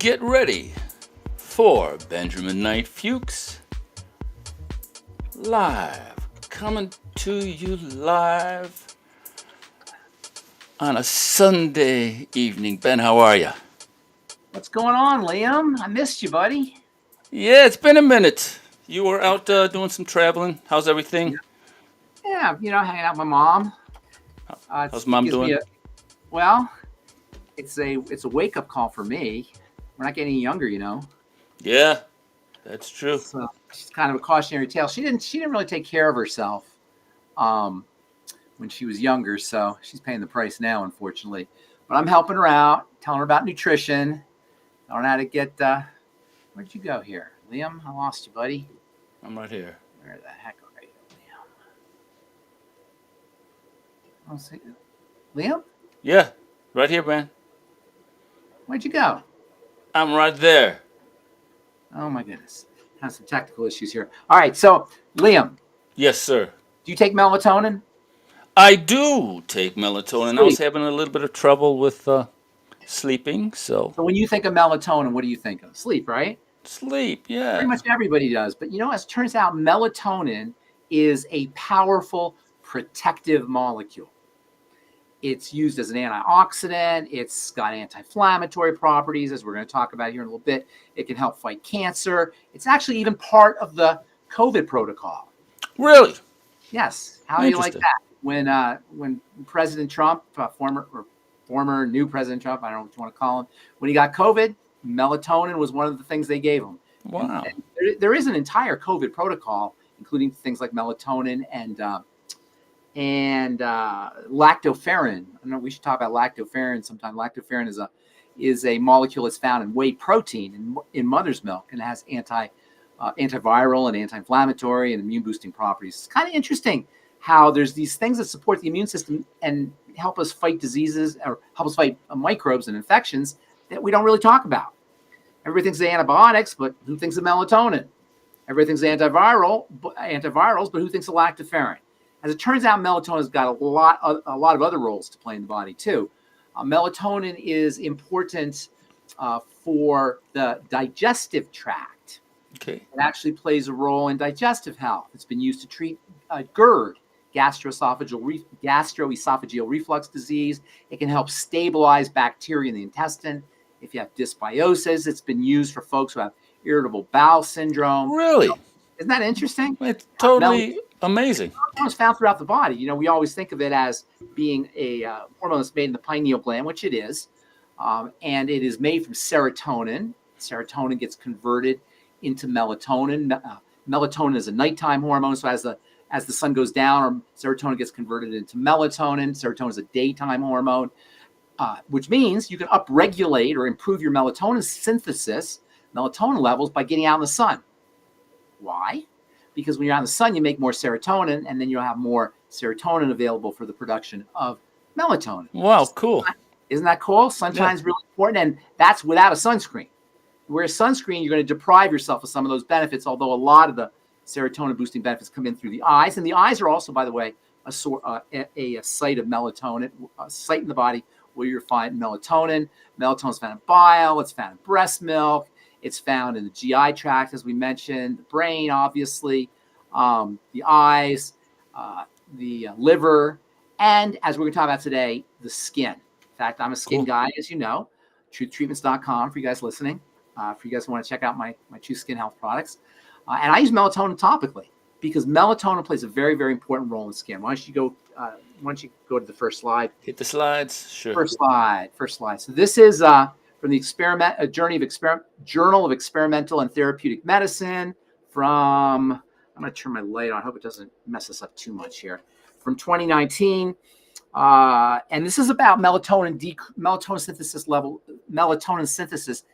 Get ready for Benjamin Knight Fuchs live, coming to you live on a Sunday evening. Ben, how are you? What's going on, Liam? I missed you, buddy. Yeah, it's been a minute. You were out doing some traveling. How's everything? Yeah, hanging out with my mom. How's It mom gives me doing? well, it's a wake up call for me. We're not getting any younger. Yeah, that's true. So she's kind of a cautionary tale. She didn't really take care of herself um, when she was younger, so she's paying the price now, unfortunately. But I'm helping her out, telling her about nutrition, telling her how to get. Where'd you go here, Liam? I lost you, buddy. I'm right here. Where the heck are you, Liam? I don't see Liam. Yeah, right here, Ben. Where'd you go? I'm right there. Oh my goodness. Have some technical issues here. All right, so Liam, Yes, sir. do you take melatonin? I do take melatonin. I was Sleep. having a little bit of trouble with sleeping, so So when you think of melatonin, what do you think of? Sleep, right? sleep, Pretty yeah. much everybody does. But as it turns out, melatonin is a powerful protective molecule. It's used as an antioxidant. It's got anti-inflammatory properties, as we're going to talk about here in a little bit. It can help fight cancer. It's actually even part of the COVID protocol. Really? Yes. How do you like Interesting. that? When President Trump, former new President Trump, I don't know what you want to call him, when he got COVID, melatonin was one of the things they gave him. Wow. And there is an entire COVID protocol, including things like melatonin and lactoferrin. I don't know. We should talk about lactoferrin sometime. Lactoferrin is a molecule that's found in whey protein in mother's milk, and it has antiviral and anti-inflammatory and immune boosting properties. It's kind of interesting how there's these things that support the immune system and help us fight diseases or help us fight microbes and infections that we don't really talk about. Everybody thinks of antibiotics, but who thinks of melatonin? Everybody thinks of antivirals, but who thinks of lactoferrin? As it turns out, melatonin has got a lot of other roles to play in the body too. Melatonin is important for the digestive tract. Okay. It actually plays a role in digestive health. It's been used to treat GERD, gastroesophageal reflux disease. It can help stabilize bacteria in the intestine. If you have dysbiosis, it's been used for folks who have irritable bowel syndrome. Really? Isn't that interesting? It's totally amazing. Melatonin is found throughout the body. We always think of it as being a hormone that's made in the pineal gland, which it is. And it is made from serotonin. Serotonin gets converted into melatonin. Melatonin is a nighttime hormone, so as the sun goes down, serotonin gets converted into melatonin. Serotonin is a daytime hormone, which means you can upregulate or improve your melatonin levels by getting out in the sun. Why? Because when you're out in the sun, you make more serotonin, and then you'll have more serotonin available for the production of melatonin. Wow, cool. Isn't that cool? Sunshine's really important, and that's without a sunscreen. Whereas sunscreen, you're going to deprive yourself of some of those benefits, although a lot of the serotonin boosting benefits come in through the eyes. And the eyes are also, by the way, a site of melatonin, a site in the body where you'll find melatonin. Melatonin is found in bile. It's found in breast milk. It's found in the GI tract, as we mentioned, the brain, obviously, the eyes, the liver, and as we're going to talk about today, the skin. In fact, I'm a skin guy, as you know, truthtreatments.com for you guys listening. For you guys who want to check out my True Skin Health products. And I use melatonin topically because melatonin plays a very, very important role in skin. Why don't you go to the first slide? Hit the slides. Sure. First slide. So this is from the Journal of Experimental and Therapeutic Medicine I'm going to turn my light on. I hope it doesn't mess us up too much here. From 2019. And this is about melatonin synthesis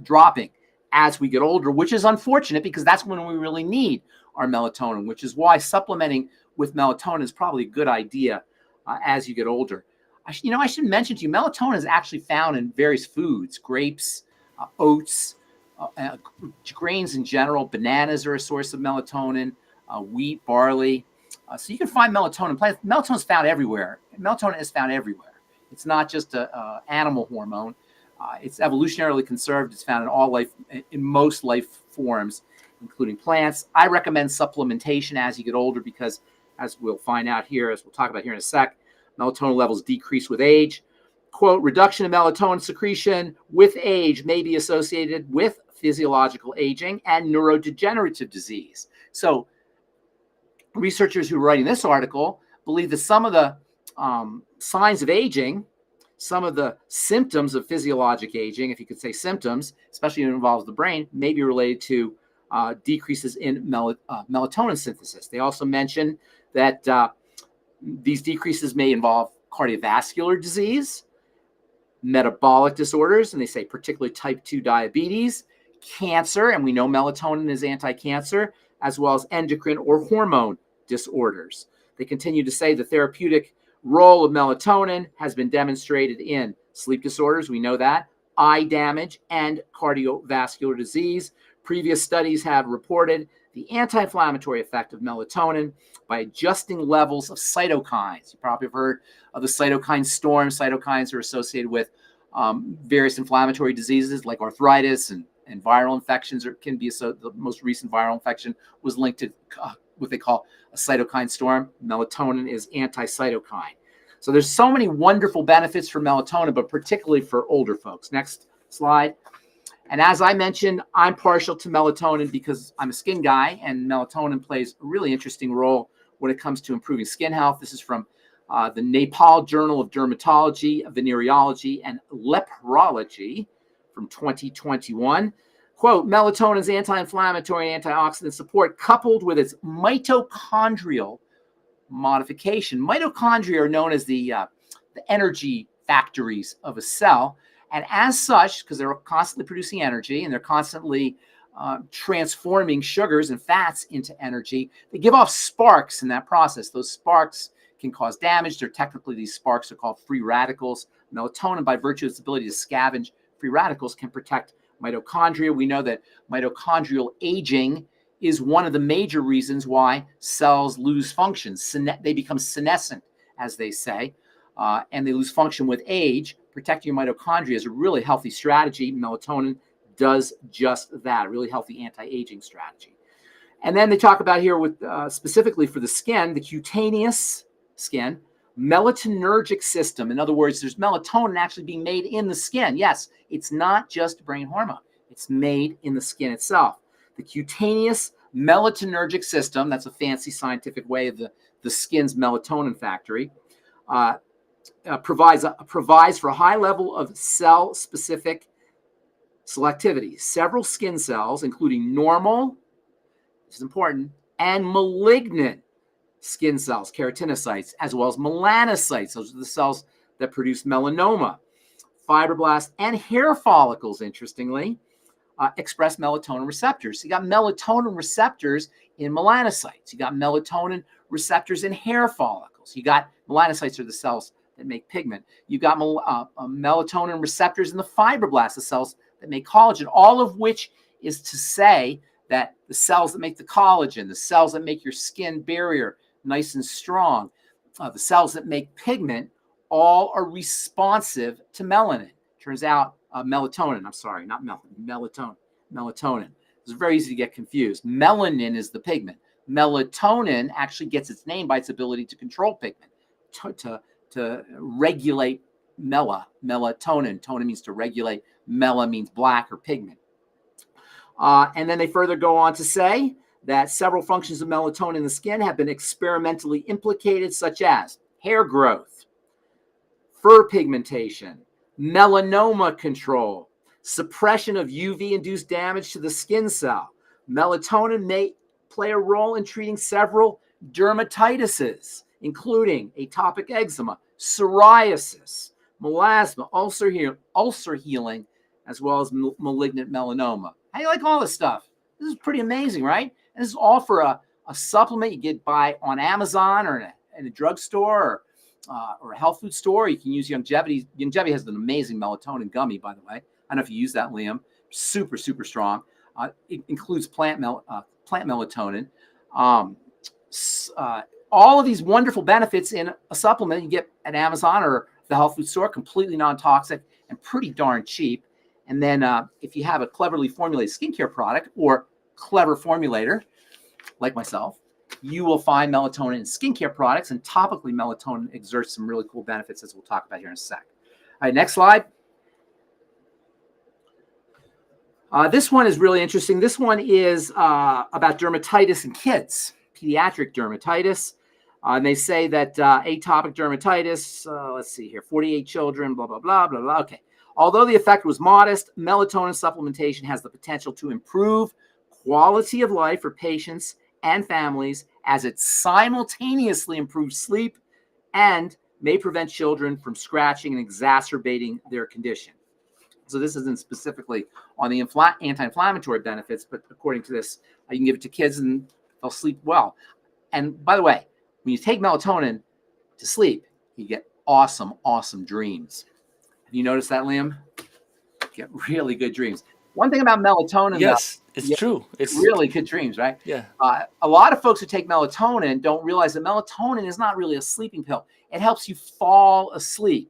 dropping as we get older, which is unfortunate because that's when we really need our melatonin, which is why supplementing with melatonin is probably a good idea as you get older. I should mention to you, melatonin is actually found in various foods, grapes, oats, grains in general. Bananas are a source of melatonin, wheat, barley. So you can find melatonin plants. Melatonin is found everywhere. Melatonin is found everywhere. It's not just an animal hormone. It's evolutionarily conserved. It's found in most life forms, including plants. I recommend supplementation as you get older because, as we'll find out here, as we'll talk about here in a sec, melatonin levels decrease with age. Quote, reduction in melatonin secretion with age may be associated with physiological aging and neurodegenerative disease. So researchers who are writing this article believe that some of the signs of aging, some of the symptoms of physiologic aging, if you could say symptoms, especially when it involves the brain, may be related to decreases in melatonin synthesis. They also mention that these decreases may involve cardiovascular disease, metabolic disorders, and they say particularly type 2 diabetes, cancer, and we know melatonin is anti-cancer, as well as endocrine or hormone disorders. They continue to say the therapeutic role of melatonin has been demonstrated in sleep disorders, we know that, eye damage, and cardiovascular disease. Previous studies have reported the anti-inflammatory effect of melatonin by adjusting levels of cytokines. You probably have heard of the cytokine storm. Cytokines are associated with various inflammatory diseases like arthritis and viral infections, or can be the most recent viral infection was linked to what they call a cytokine storm. Melatonin is anti-cytokine. So there's so many wonderful benefits for melatonin, but particularly for older folks. Next slide. And as I mentioned, I'm partial to melatonin because I'm a skin guy, and melatonin plays a really interesting role when it comes to improving skin health. This is from the Nepal Journal of Dermatology, Venereology, and Leprology from 2021. Quote, melatonin's anti-inflammatory and antioxidant support coupled with its mitochondrial modification. Mitochondria are known as the energy factories of a cell. And as such, because they're constantly producing energy and they're constantly transforming sugars and fats into energy, they give off sparks in that process. Those sparks can cause damage. These sparks are called free radicals. Melatonin, by virtue of its ability to scavenge free radicals, can protect mitochondria. We know that mitochondrial aging is one of the major reasons why cells lose function. They become senescent, as they say, and they lose function with age. Protecting your mitochondria is a really healthy strategy. Melatonin does just that, a really healthy anti-aging strategy. And then they talk about here with specifically for the skin, the cutaneous skin, melatonergic system. In other words, there's melatonin actually being made in the skin. Yes, it's not just brain hormone. It's made in the skin itself. The cutaneous melatonergic system, that's a fancy scientific way of the skin's melatonin factory, provides for a high level of cell-specific selectivity. Several skin cells, including normal, this is important, and malignant skin cells, keratinocytes, as well as melanocytes. Those are the cells that produce melanoma, fibroblasts, and hair follicles, interestingly, express melatonin receptors. So you got melatonin receptors in melanocytes. You got melatonin receptors in hair follicles. You got melanocytes are the cells that make pigment. You got melatonin receptors in the fibroblasts, the cells that make collagen, all of which is to say that the cells that make the collagen, the cells that make your skin barrier nice and strong, the cells that make pigment, all are responsive to melanin. Turns out melatonin, I'm sorry, not melanin, melatonin. It's very easy to get confused. Melanin is the pigment. Melatonin actually gets its name by its ability to control pigment, to regulate melatonin. Tonin means to regulate. Mela means black or pigment. And then they further go on to say that several functions of melatonin in the skin have been experimentally implicated, such as hair growth, fur pigmentation, melanoma control, suppression of UV-induced damage to the skin cell. Melatonin may play a role in treating several dermatitises, including atopic eczema, psoriasis, melasma, ulcer healing, as well as malignant melanoma. How do you like all this stuff? This is pretty amazing, right? And this is all for a supplement you get buy on Amazon or in a drugstore or a health food store. You can use Youngevity. Youngevity has an amazing melatonin gummy, by the way. I don't know if you use that, Liam. Super, super strong. It includes plant melatonin. All of these wonderful benefits in a supplement you get at Amazon or the health food store, completely non-toxic and pretty darn cheap. And then if you have a cleverly formulated skincare product or clever formulator like myself, you will find melatonin in skincare products, and topically melatonin exerts some really cool benefits, as we'll talk about here in a sec. All right, next slide. This one is really interesting. This one is about dermatitis in kids, pediatric dermatitis. And they say that atopic dermatitis, let's see here, 48 children, blah, blah, blah, blah, blah. Okay. Although the effect was modest, melatonin supplementation has the potential to improve quality of life for patients and families, as it simultaneously improves sleep and may prevent children from scratching and exacerbating their condition. So this isn't specifically on the anti-inflammatory benefits, but according to this, you can give it to kids and they'll sleep well. And by the way, when you take melatonin to sleep, you get awesome, awesome dreams. Have you noticed that, Liam? You get really good dreams. One thing about melatonin, yes, it's true. It's really good dreams, right? Yeah. A lot of folks who take melatonin don't realize that melatonin is not really a sleeping pill. It helps you fall asleep.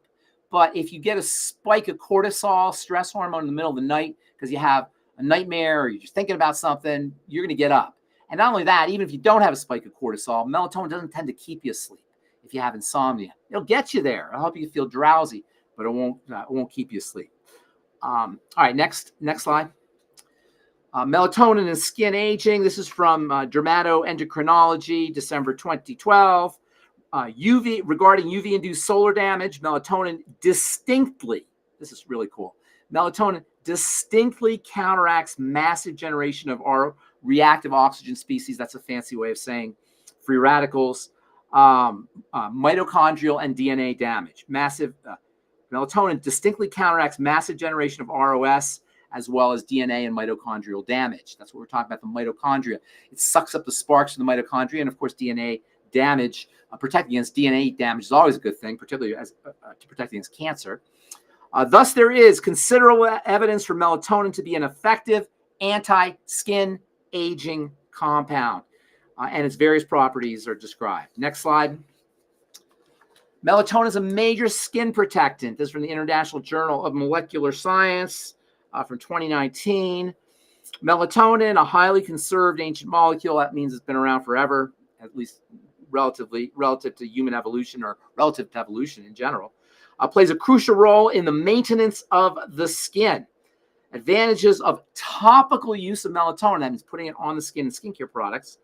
But if you get a spike of cortisol, stress hormone, in the middle of the night because you have a nightmare or you're just thinking about something, you're going to get up. And not only that, even if you don't have a spike of cortisol, melatonin doesn't tend to keep you asleep. If you have insomnia, it'll get you there. It'll help you feel drowsy, but it won't keep you asleep. All right, next slide. Melatonin and skin aging. This is from Dermatoendocrinology, December 2012. Regarding UV-induced solar damage, melatonin distinctly, this is really cool, melatonin distinctly counteracts massive generation of our reactive oxygen species. That's a fancy way of saying free radicals, mitochondrial and DNA damage. Melatonin distinctly counteracts massive generation of ROS as well as DNA and mitochondrial damage. That's what we're talking about, the mitochondria. It sucks up the sparks from the mitochondria, and of course DNA damage. Protecting against DNA damage is always a good thing, particularly to protect against cancer. Thus, there is considerable evidence for melatonin to be an effective anti-skin aging compound, and its various properties are described. Next slide. Melatonin is a major skin protectant. This is from the International Journal of Molecular Science from 2019. Melatonin, a highly conserved ancient molecule. That means it's been around forever, at least relative to human evolution or relative to evolution in general, plays a crucial role in the maintenance of the skin. Advantages of topical use of melatonin, that means putting it on the skin in skincare products,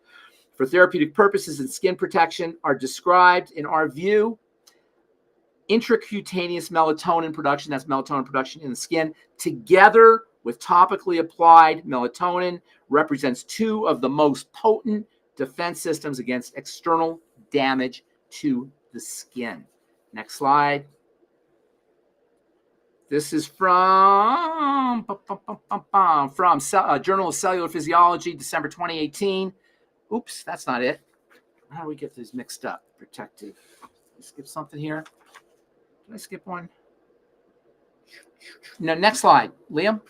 for therapeutic purposes and skin protection are described in our view. Intracutaneous melatonin production, that's melatonin production in the skin, together with topically applied melatonin, represents two of the most potent defense systems against external damage to the skin. Next slide. This is from Journal of Cellular Physiology, December 2018. Oops, that's not it. How do we get these mixed up? Protective. Let's skip something here. Did I skip one? No, next slide. Liam?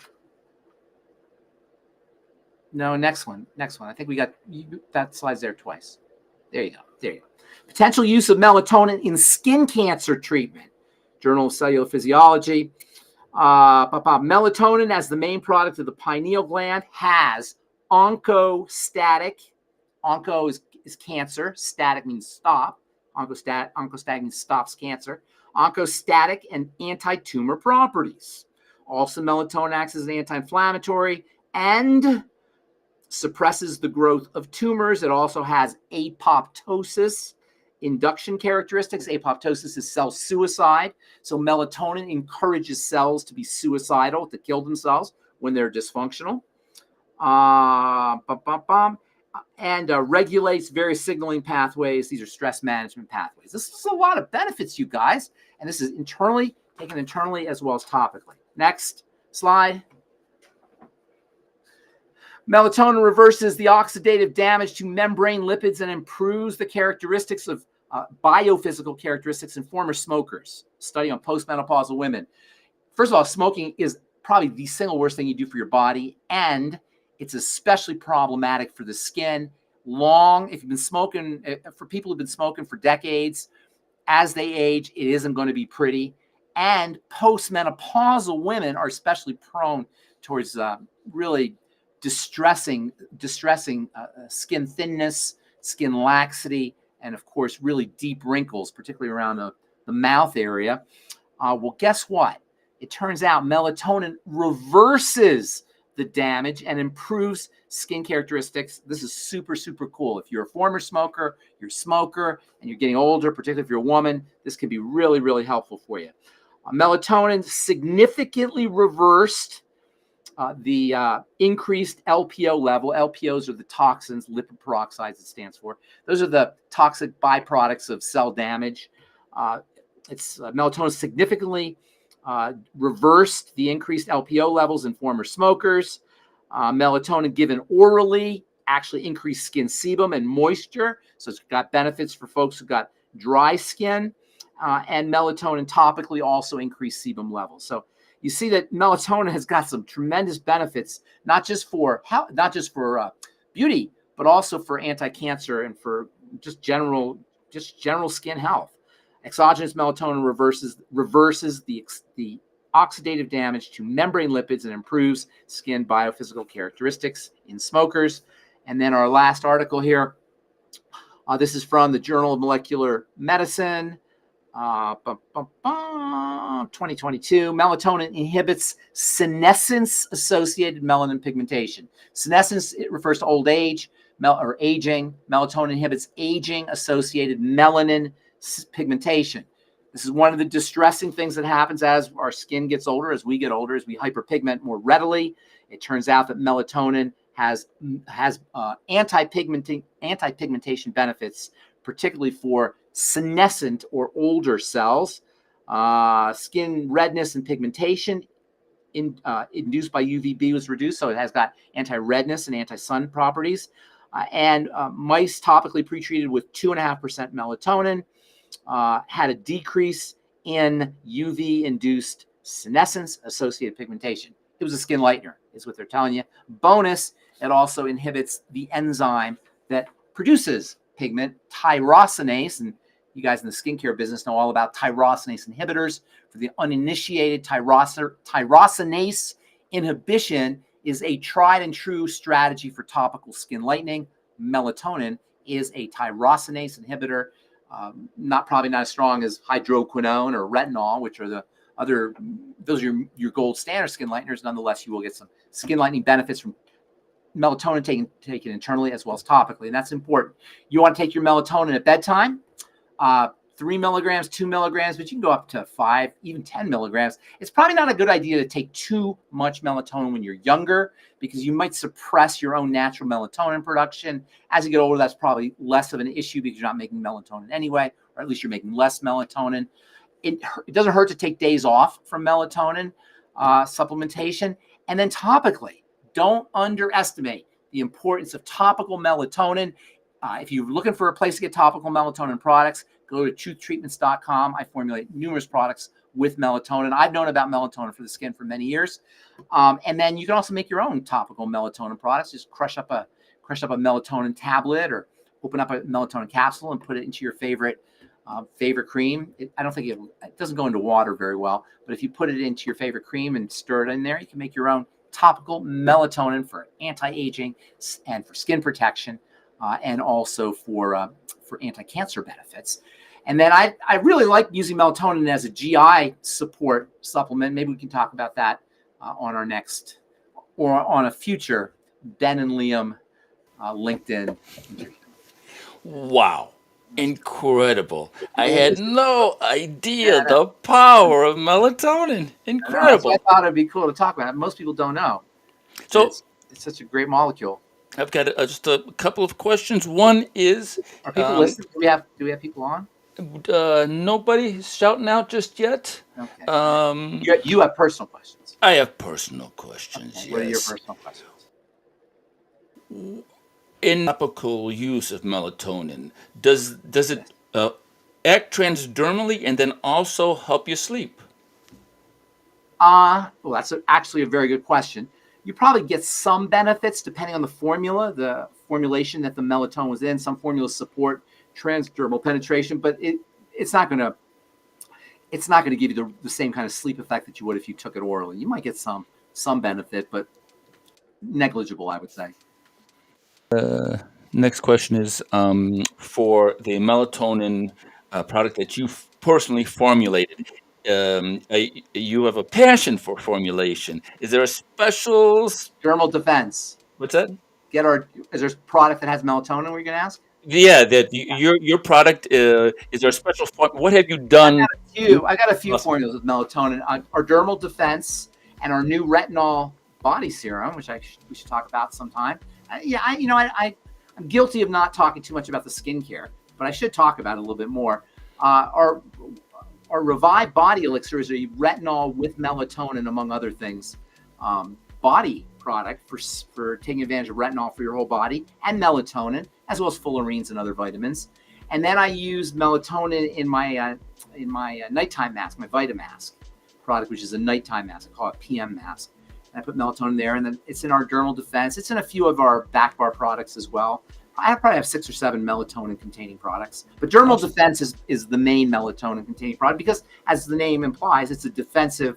No, next one. I think we got that slide's there twice. There you go. Potential use of melatonin in skin cancer treatment. Journal of Cellular Physiology. Melatonin as the main product of the pineal gland has oncostatic. Onco is cancer. Static means stop. Oncostatic means stops cancer. Oncostatic and anti-tumor properties. Also, melatonin acts as an anti-inflammatory and suppresses the growth of tumors. It also has apoptosis induction characteristics. Apoptosis is cell suicide. So melatonin encourages cells to be suicidal, to kill themselves when they're dysfunctional. And regulates various signaling pathways. These are stress management pathways. This is a lot of benefits, you guys. And this is taken internally as well as topically. Next slide. Melatonin reverses the oxidative damage to membrane lipids and improves the characteristics of biophysical characteristics in former smokers. Study on postmenopausal women. First of all, smoking is probably the single worst thing you do for your body, and it's especially problematic for the skin. If you've been smoking, for people who've been smoking for decades, as they age, it isn't going to be pretty. And postmenopausal women are especially prone towards really distressing skin thinness, skin laxity, and of course, really deep wrinkles, particularly around the mouth area. Well, guess what? It turns out melatonin reverses the damage and improves skin characteristics. This is super, super cool. If you're a former smoker, you're a smoker, and you're getting older, particularly if you're a woman, this can be really, really helpful for you. Melatonin significantly reversed the increased LPO level. LPOs are the toxins, lipid peroxides it stands for. Those are the toxic byproducts of cell damage. Melatonin significantly reversed the increased LPO levels in former smokers. Melatonin given orally actually increased skin sebum and moisture. So it's got benefits for folks who got dry skin. And melatonin topically also increased sebum levels. So you see that melatonin has got some tremendous benefits, not just for beauty, but also for anti-cancer and for just general skin health. Exogenous melatonin reverses the oxidative damage to membrane lipids and improves skin biophysical characteristics in smokers. And then our last article here, this is from the Journal of Molecular Medicine, 2022. Melatonin inhibits senescence-associated melanin pigmentation. Senescence, it refers to old age or aging. Melatonin inhibits aging-associated melanin pigmentation. This is one of the distressing things that happens as our skin gets older, as we get older, as we hyperpigment more readily. It turns out that melatonin has anti-pigmentation benefits, particularly for senescent or older cells. Skin redness and pigmentation induced by UVB was reduced, so it has got anti-redness and anti-sun properties. And mice topically pretreated with 2.5% melatonin had a decrease in UV-induced senescence-associated pigmentation. It was a skin lightener, is what they're telling you. Bonus, it also inhibits the enzyme that produces pigment, tyrosinase, and you guys in the skincare business know all about tyrosinase inhibitors. For the uninitiated, tyrosinase inhibition is a tried and true strategy for topical skin lightening. Melatonin is a tyrosinase inhibitor, probably not as strong as hydroquinone or retinol, which are the other, those are your gold standard skin lighteners. Nonetheless, you will get some skin lightening benefits from melatonin taken internally as well as topically, and that's important. You want to take your melatonin at bedtime, 3 milligrams, 2 milligrams, but you can go up to 5, even 10 milligrams. It's probably not a good idea to take too much melatonin when you're younger because you might suppress your own natural melatonin production. As you get older, that's probably less of an issue because you're not making melatonin anyway, or at least you're making less melatonin. It doesn't hurt to take days off from melatonin supplementation. And then topically, don't underestimate the importance of topical melatonin. If you're looking for a place to get topical melatonin products, go to truthtreatments.com. I formulate numerous products with melatonin. I've known about melatonin for the skin for many years. And then you can also make your own topical melatonin products. Just crush up a melatonin tablet or open up a melatonin capsule and put it into your favorite cream. I don't think it doesn't go into water very well, but if you put it into your favorite cream and stir it in there, you can make your own topical melatonin for anti-aging and for skin protection, and also for anti-cancer benefits. And then I really like using melatonin as a GI support supplement. Maybe we can talk about that on our next or on a future Ben and Liam LinkedIn interview. Wow. Incredible. I had no idea the power of melatonin. Incredible. I thought it'd be cool to talk about it. Most people don't know. So it's such a great molecule. I've got just a couple of questions. One is, are people listening? Do we have people on? Nobody shouting out just yet. Okay. You have personal questions. I have personal questions. Okay. Yes. What are your personal questions? In topical use of melatonin, does it act transdermally and then also help you sleep? Well, that's actually a very good question. You probably get some benefits depending on the formulation that the melatonin was in. Some formulas support transdermal penetration, but it's not going to. it's not going to give you the same kind of sleep effect that you would if you took it orally. You might get some benefit, but negligible, I would say. Next question is for the melatonin product that you personally formulated. You have a passion for formulation. Is there a special? Dermal defense. What's that? Is there a product that has melatonin? Were you going to ask? Yeah, that your product is there a special what have you done? I got a few formulas with melatonin. Our dermal defense and our new retinol body serum, which we should talk about sometime. I'm guilty of not talking too much about the skincare, but I should talk about it a little bit more. Our Revive Body Elixir is a retinol with melatonin, among other things, body product for taking advantage of retinol for your whole body and melatonin, as well as fullerenes and other vitamins. And then I use melatonin in my nighttime mask, my Vitamask product, which is a nighttime mask. I call it PM mask. And I put melatonin there, and then it's in our dermal defense. It's in a few of our back bar products as well. I probably have 6 or 7 melatonin containing products, but dermal defense is the main melatonin containing product because, as the name implies, it's a defensive.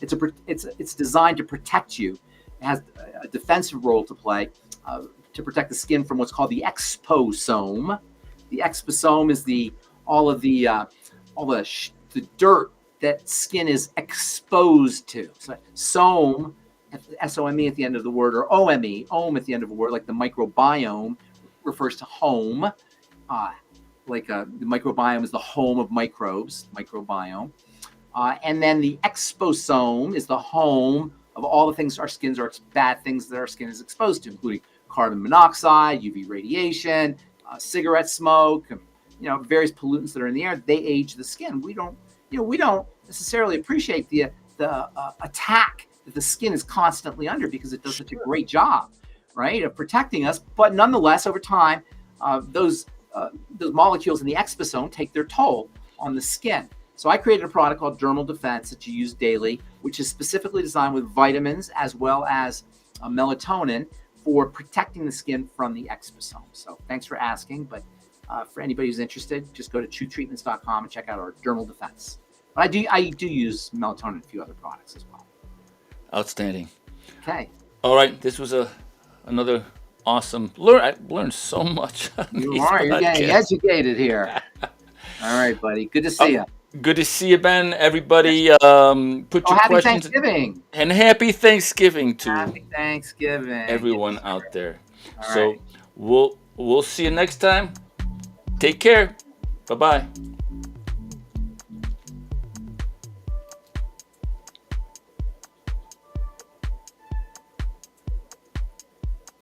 It's designed to protect you. It has a defensive role to play to protect the skin from what's called the exposome. The exposome is all the dirt that skin is exposed to. So some, S-O-M-E at the end of the word, or O-M-E, ohm at the end of a word, like the microbiome refers to home. The microbiome is the home of microbes, microbiome. And then the exposome is the home of all the things bad things that our skin is exposed to, including carbon monoxide, UV radiation, cigarette smoke, and, various pollutants that are in the air. They age the skin. We don't necessarily appreciate the attack that the skin is constantly under because it does such a great job, right, of protecting us. But nonetheless, over time, those molecules in the exposome take their toll on the skin. So I created a product called Dermal Defense that you use daily, which is specifically designed with vitamins as well as melatonin for protecting the skin from the exposome. So thanks for asking. But for anybody who's interested, just go to TrueTreatments.com and check out our Dermal Defense. But I do use melatonin and a few other products as well. Outstanding. Okay. All right. This was another awesome. I learned so much. You're getting educated here. All right, buddy. Good to see you. Good to see you, Ben. Everybody, put your happy questions. Thanksgiving. And happy Thanksgiving to everyone out there. All right. We'll see you next time. Take care. Bye-bye.